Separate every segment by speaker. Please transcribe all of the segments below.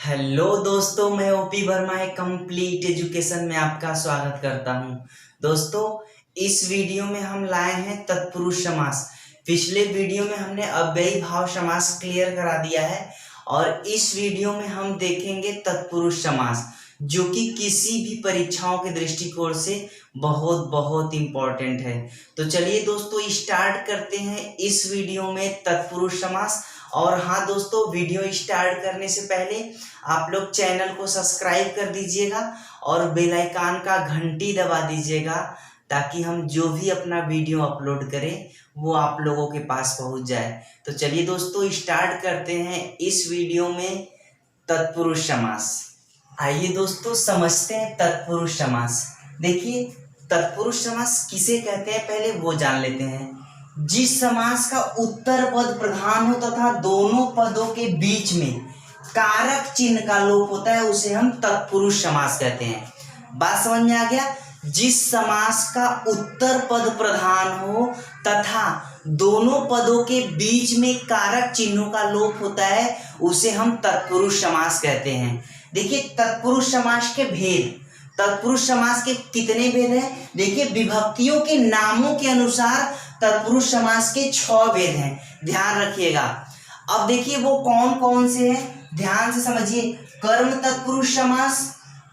Speaker 1: Hello दोस्तों, मैं OP Verma है कंप्लीट एजुकेशन में आपका स्वागत करता हूं। दोस्तों, इस वीडियो में हम लाए हैं तत्पुरुष समास। पिछले वीडियो में हमने अव्ययी भाव समास क्लियर करा दिया है और इस वीडियो में हम देखेंगे तत्पुरुष समास, जो कि किसी भी परीक्षाओं के दृष्टिकोण से बहुत बहुत इम्पोर्टेंट है। तो चलिए दोस्तों, स्टार्ट करते हैं इस वीडियो में तत्पुरुष समास। और हाँ दोस्तों, वीडियो स्टार्ट करने से पहले आप लोग चैनल को सब्सक्राइब कर दीजिएगा और बेल आइकन का घंटी दबा दीजिएगा, ताकि हम जो भी अपना वीडियो अपलोड करें वो आप लोगों के पास पहुंच जाए। तो चलिए दोस्तों, स्टार्ट करते हैं इस वीडियो में तत्पुरुष समास। आइए दोस्तों, समझते हैं तत्पुरुष समास। देखिए, तत्पुरुष समास किसे कहते हैं पहले वो जान लेते हैं। जिस समास का उत्तर पद प्रधान हो तथा दोनों पदों के बीच में कारक चिन्ह का लोप होता है उसे हम तत्पुरुष समास कहते हैं। बात समझ में आ गया? जिस समास का उत्तर पद प्रधान हो तथा दोनों पदों के बीच में कारक चिन्हों का लोप होता है उसे हम तत्पुरुष समास कहते हैं। देखिए, तत्पुरुष समास के भेद, तत्पुरुष समास के कितने भेद हैं? देखिए, विभक्तियों के नामों के अनुसार तत्पुरुष समास के 6 भेद हैं, ध्यान रखिएगा। अब देखिए वो कौन कौन से हैं, ध्यान से समझिए। कर्म तत्पुरुष समास,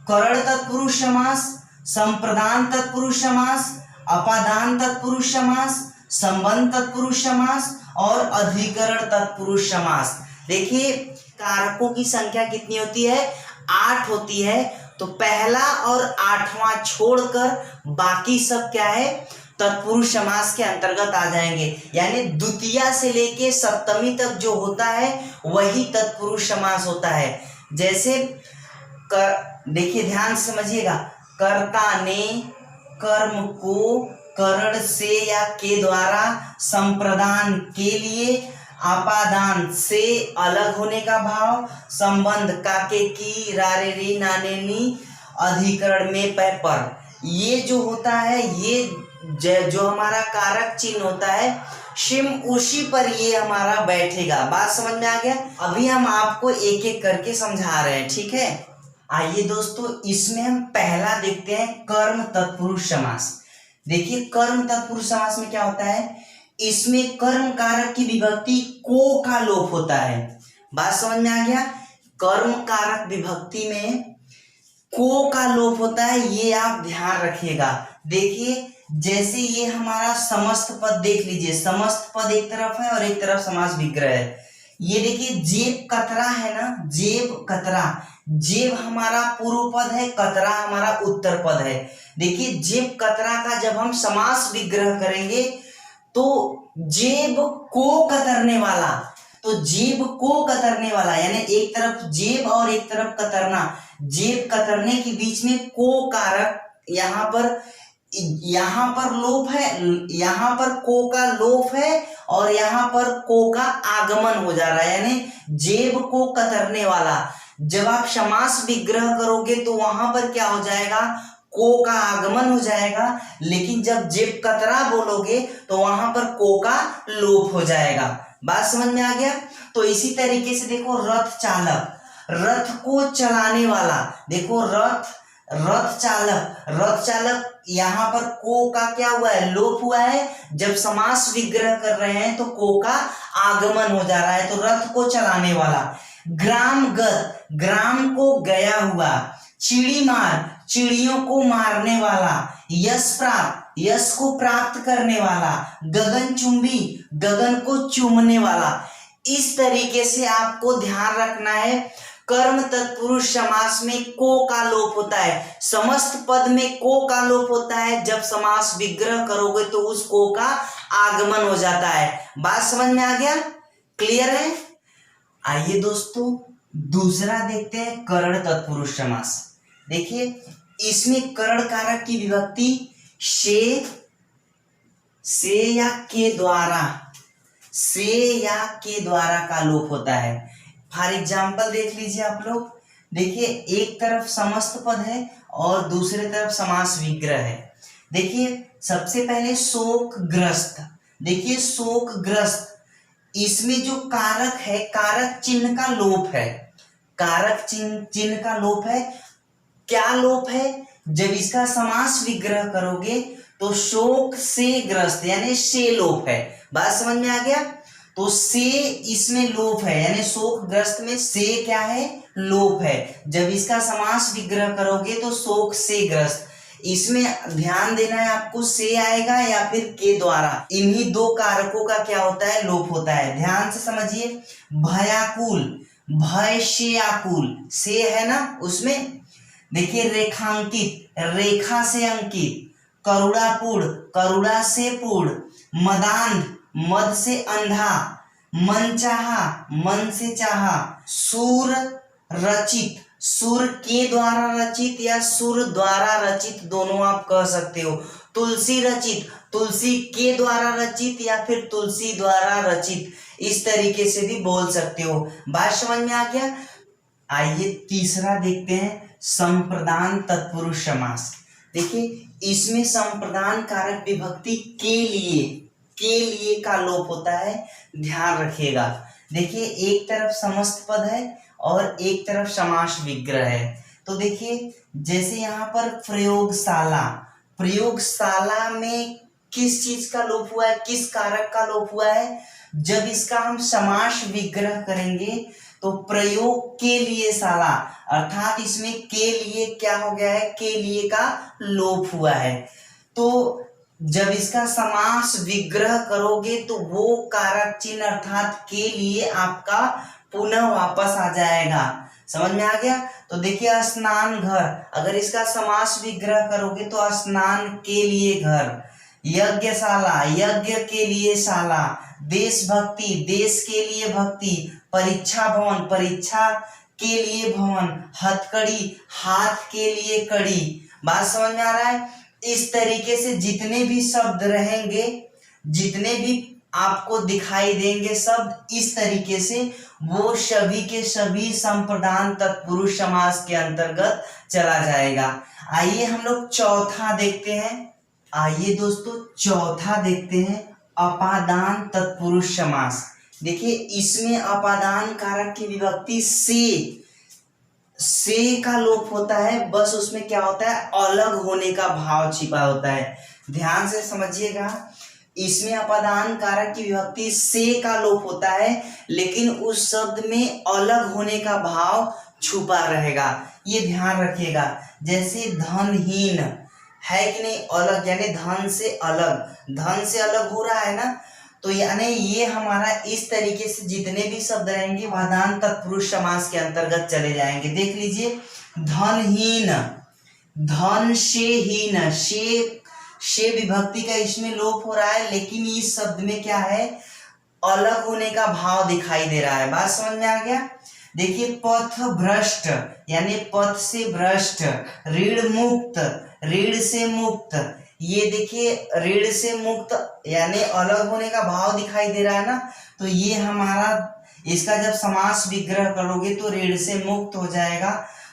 Speaker 1: करण तत्पुरुष समास, संप्रदान तत्पुरुष समास, अपादान तत्पुरुष समास, संबंध तत्पुरुष समास और अधिकरण तत्पुरुष समास। देखिए, कारकों की संख्या कितनी होती है? 8 होती है। तो पहला और 8वां छोड़कर बाकी सब क्या है? तत्पुरुष समास के अंतर्गत आ जाएंगे। यानी द्वितीया से लेके सप्तमी तक जो होता है वही तत्पुरुष समास होता है। जैसे देखिए, ध्यान से समझिएगा। कर्ता ने कर्म को करण से या के द्वारा संप्रदान के लिए, आपादान से अलग होने का भाव, संबंध काके की रारे रे नाने नी, अधिकरण में पर। ये जो होता है, ये जो हमारा कारक चिन्ह होता है शिम, उसी पर ये हमारा बैठेगा। बात समझ में आ गया? अभी हम आपको एक एक करके समझा रहे हैं, ठीक है? आइए दोस्तों, इसमें हम पहला देखते हैं कर्म तत्पुरुष समास। देखिए, कर्म तत्पुरुष समास में क्या होता है? इसमें कर्म कारक की विभक्ति को का लोप होता है। बात समझ में आ गया? कर्म कारक विभक्ति में को का लोप होता है, ये आप ध्यान रखिएगा। देखिए, जैसे ये हमारा समस्त पद देख लीजिए, समस्त पद एक तरफ है और एक तरफ समास विग्रह है। ये देखिए, जेब कतरा है ना, जेब कतरा। जेब हमारा पूर्व पद है, कतरा हमारा उत्तर पद है। देखिए, जेब कतरा का जब हम समास विग्रह करेंगे तो जेब को कतरने वाला, तो जेब को कतरने वाला यानी एक तरफ जेब और एक तरफ कतरना। जेब कतरने के बीच में को कारक, यहाँ पर लोप है, यहाँ पर को का लोप है और यहाँ पर को का आगमन हो जा रहा है, यानी जेब को कतरने वाला। जब आप समास विग्रह करोगे तो वहां पर क्या हो जाएगा? को का आगमन हो जाएगा। लेकिन जब जेब कतरा बोलोगे तो वहां पर को का लोप हो जाएगा। बात समझ में आ गया? तो इसी तरीके से देखो, रथ चालक, रथ को चलाने वाला। देखो, रथ चालक, यहाँ पर को का क्या हुआ है? लोप हुआ है। जब समास विग्रह कर रहे हैं तो को का आगमन हो जा रहा है, तो रथ को चलाने वाला। ग्रामगत, ग्राम को गया हुआ। चिड़ी मार, चिड़ियों को मारने वाला। यश प्राप्त, यश को प्राप्त करने वाला। गगन चुंबी, गगन को चूमने वाला। इस तरीके से आपको ध्यान रखना है। कर्म तत्पुरुष समास में को का लोप होता है, समस्त पद में को का लोप होता है। जब समास विग्रह करोगे तो उस को का आगमन हो जाता है। बात समझ में आ गया? क्लियर है? आइए दोस्तों, दूसरा देखते हैं करण तत्पुरुष समास। देखिए, इसमें करण कारक की विभक्ति से या के द्वारा, से या के द्वारा का लोप होता है। फॉर एग्जाम्पल देख लीजिए आप लोग। देखिए, एक तरफ समस्त पद है और दूसरे तरफ समास विग्रह है। देखिए, सबसे पहले शोकग्रस्त। देखिए, शोकग्रस्त, इसमें जो कारक है, कारक चिन्ह का लोप है। कारक चिन्ह का लोप है। क्या लोप है? जब इसका समास विग्रह करोगे तो शोक से ग्रस्त यानी से लोप है। बात समझ में आ गया? तो से इसमें लोप है, यानी शोक ग्रस्त में से क्या है? लोप है। जब इसका समास विग्रह करोगे तो शोक से ग्रस्त, इसमें ध्यान देना है आपको, से आएगा या फिर के द्वारा, इन्हीं दो कारकों का क्या होता है? लोप होता है। ध्यान से समझिए, भयाकुल, भय से आकुल, से है ना उसमें। देखिए रेखांकित, रेखा से अंकित, करुणापूर्ण, करुणा से पूर्ण, मदांध, मद से अंधा, मन चाहा, मन से चाहा, सुर रचित, सुर के द्वारा रचित या सुर द्वारा रचित दोनों आप कह सकते हो। तुलसी रचित, तुलसी के द्वारा रचित या फिर तुलसी द्वारा रचित, इस तरीके से भी बोल सकते हो। बात समझ में आ गया? आइए तीसरा देखते हैं, संप्रदान तत्पुरुष समास। देखिए इसमें संप्रदान कारक विभक्ति के लिए का लोप होता है, ध्यान रखिएगा। देखिए एक तरफ समस्त पद है और एक तरफ समास विग्रह है। तो देखिए जैसे यहाँ पर प्रयोगशाला, प्रयोगशाला में किस चीज का लोप हुआ है? किस कारक का लोप हुआ है? जब इसका हम समास विग्रह करेंगे तो प्रयोग के लिए शाला, अर्थात इसमें के लिए क्या हो गया है? के लिए का लोप हुआ है। तो जब इसका समास विग्रह करोगे तो वो कारक चिन्ह अर्थात के लिए आपका पुनः वापस आ जाएगा। समझ में आ गया? तो देखिए स्नान घर, अगर इसका समास विग्रह करोगे तो स्नान के लिए घर, यज्ञशाला, यज्ञ के लिए शाला, देशभक्ति, देश के लिए भक्ति, परीक्षा भवन, परीक्षा के लिए भवन, हथकड़ी, हाथ के लिए कड़ी। बात समझ में आ रहा है? इस तरीके से जितने भी शब्द रहेंगे, जितने भी आपको दिखाई देंगे शब्द, इस तरीके से वो सभी के सभी संप्रदान तत्पुरुष समास के अंतर्गत चला जाएगा। आइए हम लोग चौथा देखते हैं। आइए दोस्तों चौथा देखते हैं, अपादान तत्पुरुष समास। देखिए इसमें अपादान कारक की विभक्ति से का लोप होता है, बस उसमें क्या होता है? अलग होने का भाव छिपा होता है। ध्यान से समझिएगा, इसमें अपादान कारक की विभक्ति से का लोप होता है, लेकिन उस शब्द में अलग होने का भाव छुपा रहेगा, ये ध्यान रखिएगा। जैसे धनहीन है कि नहीं? अलग, यानी धन से अलग, धन से अलग हो रहा है ना, तो यानी ये हमारा इस तरीके से जितने भी शब्द रहेंगे वादान तत्पुरुष समास के अंतर्गत चले जाएंगे। देख लीजिए, धनहीन, धन से हीन, से विभक्ति का इसमें लोप हो रहा है, लेकिन इस शब्द में क्या है? अलग होने का भाव दिखाई दे रहा है। बात समझ में आ गया? देखिए पथ भ्रष्ट, यानी पथ से भ्रष्ट, ऋण मुक्त, ऋण से मुक्त, ये देखिए ऋण से मुक्त यानी अलग होने का भाव दिखाई दे रहा है ना, तो ये हमारा, इसका जब समास विग्रह करोगे तो ऋण से मुक्त हो जाएगा।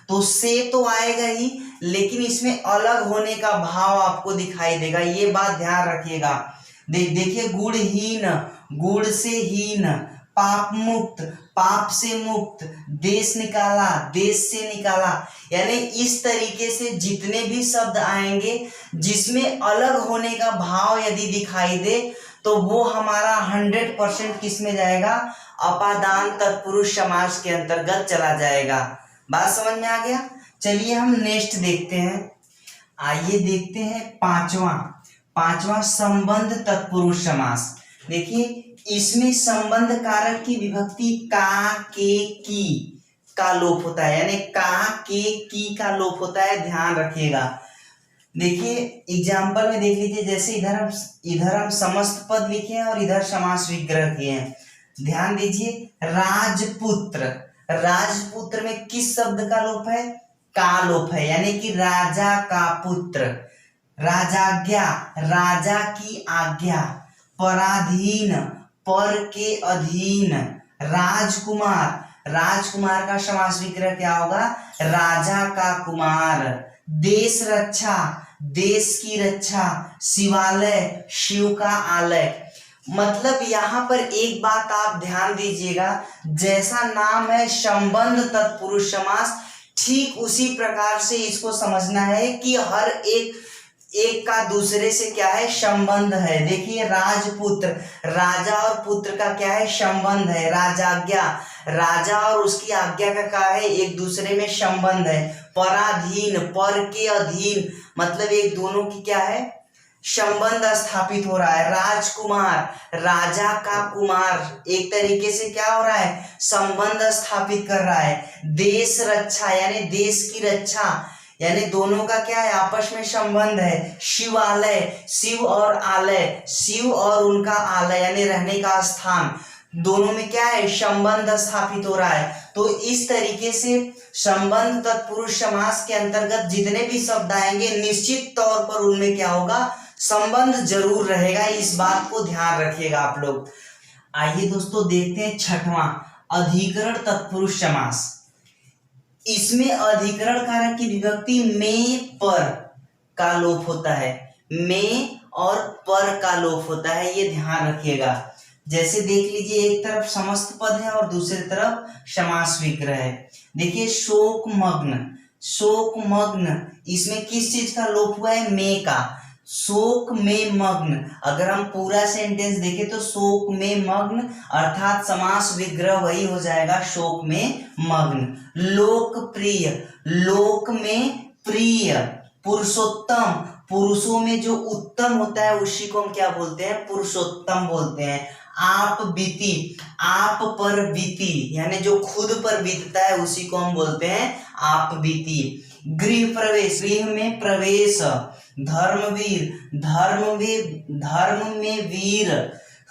Speaker 1: तो से तो आएगा ही, लेकिन इसमें अलग होने का भाव आपको दिखाई देगा, ये बात ध्यान रखिएगा। देखिए गुणहीन, गुण से हीन, पाप मुक्त, पाप से मुक्त, देश निकाला, देश से निकाला, यानी इस तरीके से जितने भी शब्द आएंगे जिसमें अलग होने का भाव यदि दिखाई दे तो वो हमारा 100% किस में जाएगा? अपादान तत्पुरुष समास के अंतर्गत चला जाएगा। बात समझ में आ गया? चलिए हम नेक्स्ट देखते हैं। आइए देखते हैं पांचवा संबंध तत्पुरुष समास। देखिए इसमें संबंध कारक की विभक्ति का, के, की का लोप होता है, यानी का, के, की का लोप होता है, ध्यान रखिएगा। देखिए एग्जाम्पल में देख लीजिए, जैसे इधर हम समस्त पद लिखे हैं और इधर समास विग्रह किए हैं। ध्यान दीजिए, राजपुत्र, राजपुत्र में किस शब्द का लोप है? का लोप है, यानी कि राजा का पुत्र। राजाज्ञा, राजा की आज्ञा। पराधीन, पर के अधीन। राजकुमार, राजकुमार का समास विग्रह क्या होगा? राजा का कुमार। देश रक्षा, देश की रक्षा। शिवालय, शिव का आलय। मतलब यहाँ पर एक बात आप ध्यान दीजिएगा, जैसा नाम है संबंध तत्पुरुष समास, ठीक उसी प्रकार से इसको समझना है कि हर एक का दूसरे से क्या है, संबंध है। देखिए राजपुत्र, राजा और पुत्र का क्या है, संबंध है। राजाज्ञा, राजा और उसकी आज्ञा का क्या है, एक दूसरे में संबंध है। पराधीन, पर के अधीन, मतलब एक दोनों की क्या है, संबंध स्थापित हो रहा है। राजकुमार, राजा का कुमार, एक तरीके से क्या हो रहा है, संबंध स्थापित कर रहा है। देश रक्षा यानी देश की रक्षा, यानी दोनों का क्या है, आपस में संबंध है। शिवालय, शिव और आलय, शिव और उनका आलय यानी रहने का स्थान, दोनों में क्या है, संबंध स्थापित हो रहा है। तो इस तरीके से संबंध तत्पुरुष समास के अंतर्गत जितने भी शब्द आएंगे निश्चित तौर पर उनमें क्या होगा, संबंध जरूर रहेगा। इस बात को ध्यान रखिएगा आप लोग। आइए दोस्तों देखते हैं छठवां, अधिकरण तत्पुरुष समास। इसमें अधिकरण कारक की विभक्ति में पर का लोप होता है, में और पर का लोप होता है, ये ध्यान रखिएगा। जैसे देख लीजिए, एक तरफ समस्त पद है और दूसरी तरफ समास विग्रह है। देखिए शोकमग्न, शोकमग्न, इसमें किस चीज का लोप हुआ है, में का। शोक में मग्न, अगर हम पूरा सेंटेंस देखें तो शोक में मग्न अर्थात समास विग्रह वही हो जाएगा, शोक में मग्न। लोकप्रिय, लोक में प्रिय। पुरुषोत्तम, पुरुषों में जो उत्तम होता है उसी को हम क्या बोलते हैं, पुरुषोत्तम बोलते हैं। आप बीती, आप पर बीती, यानी जो खुद पर बीतता है उसी को हम बोलते हैं आप बीती। गृह प्रवेश, गृह में प्रवेश। धर्मवीर, धर्म में वीर।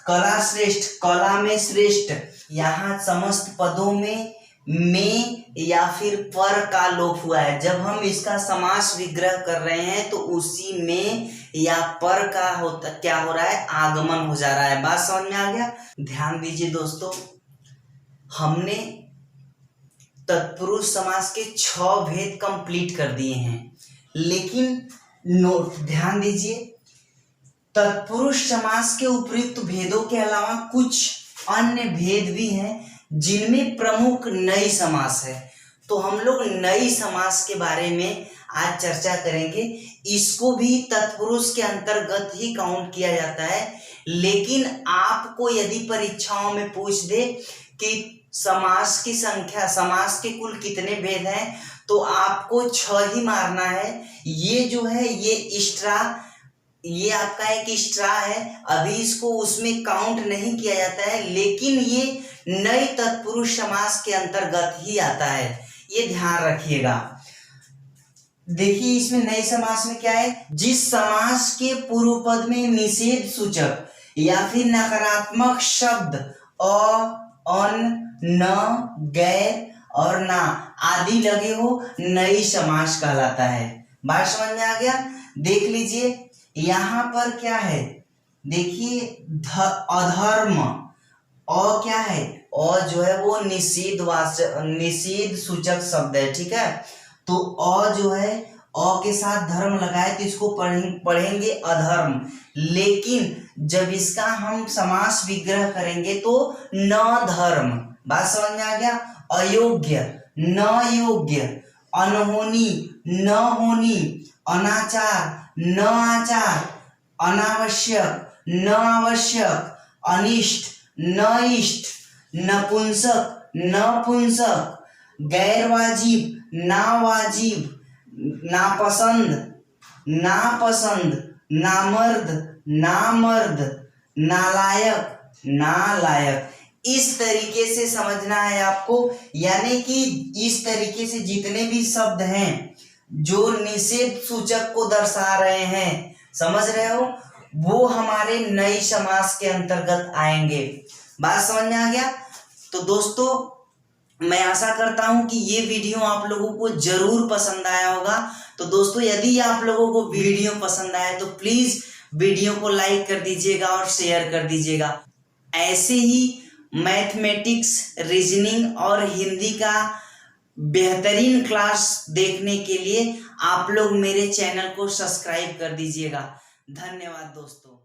Speaker 1: कला श्रेष्ठ, कला में श्रेष्ठ। यहाँ समस्त पदों में या फिर पर का लोप हुआ है। जब हम इसका समास विग्रह कर रहे हैं तो उसी में या पर का होता क्या हो रहा है, आगमन हो जा रहा है। बात समझ में आ गया। ध्यान दीजिए दोस्तों, हमने तत्पुरुष समास के 6 भेद कंप्लीट कर दिए हैं, लेकिन नोट ध्यान दीजिए, तत्पुरुष समास के उपयुक्त भेदों के अलावा कुछ अन्य भेद भी हैं जिनमें प्रमुख नई समास है। तो हम लोग नई समास के बारे में आज चर्चा करेंगे। इसको भी तत्पुरुष के अंतर्गत ही काउंट किया जाता है, लेकिन आपको यदि परीक्षाओं में पूछ दे कि समास की संख्या, समास के कुल कितने भेद हैं, तो आपको 6 ही मारना है। ये जो है ये एक्स्ट्रा, ये आपका एक एक्स्ट्रा है, अभी इसको उसमें काउंट नहीं किया जाता है, लेकिन ये नई तत्पुरुष समास के अंतर्गत ही आता है, ये ध्यान रखिएगा। देखिए इसमें नए समास में क्या है, जिस समास के पूर्व पद में निषेध सूचक या फिर नकारात्मक शब्द अ, अन, न, गैर और ना आदि लगे हो, नई समास कहलाता है। बात समझ में आ गया। देख लीजिए यहाँ पर क्या है, देखिए अधर्म, अ क्या है, अ जो है वो निषेध सूचक शब्द है, ठीक है। तो अ जो है, अ के साथ धर्म लगाए तो इसको पढ़ेंगे अधर्म, लेकिन जब इसका हम समास विग्रह करेंगे तो न धर्म। बात समझ में आ गया। अयोग्य, न योग्य। अनहोनी, न होनी। अनाचार, न आचार। अनावश्यक, न आवश्यक। अनिष्ट, न इष्ट। नपुंसक, न पुंसक। गैर वाजिब, ना वाजिब। नापसंद, नापसंद। नामर्द, नामर्द। नालायक, नालायक। इस तरीके से समझना है आपको, यानी कि इस तरीके से जितने भी शब्द हैं जो निषेध सूचक को दर्शा रहे हैं, समझ रहे हो, वो हमारे नई समास के अंतर्गत आएंगे। बात समझ में आ गया। तो दोस्तों मैं आशा करता हूं कि ये वीडियो आप लोगों को जरूर पसंद आया होगा। तो दोस्तों यदि आप लोगों को वीडियो पसंद आया तो प्लीज वीडियो को लाइक कर दीजिएगा और शेयर कर दीजिएगा। ऐसे ही मैथमेटिक्स, रीजनिंग और हिंदी का बेहतरीन क्लास देखने के लिए आप लोग मेरे चैनल को सब्सक्राइब कर दीजिएगा। धन्यवाद दोस्तों।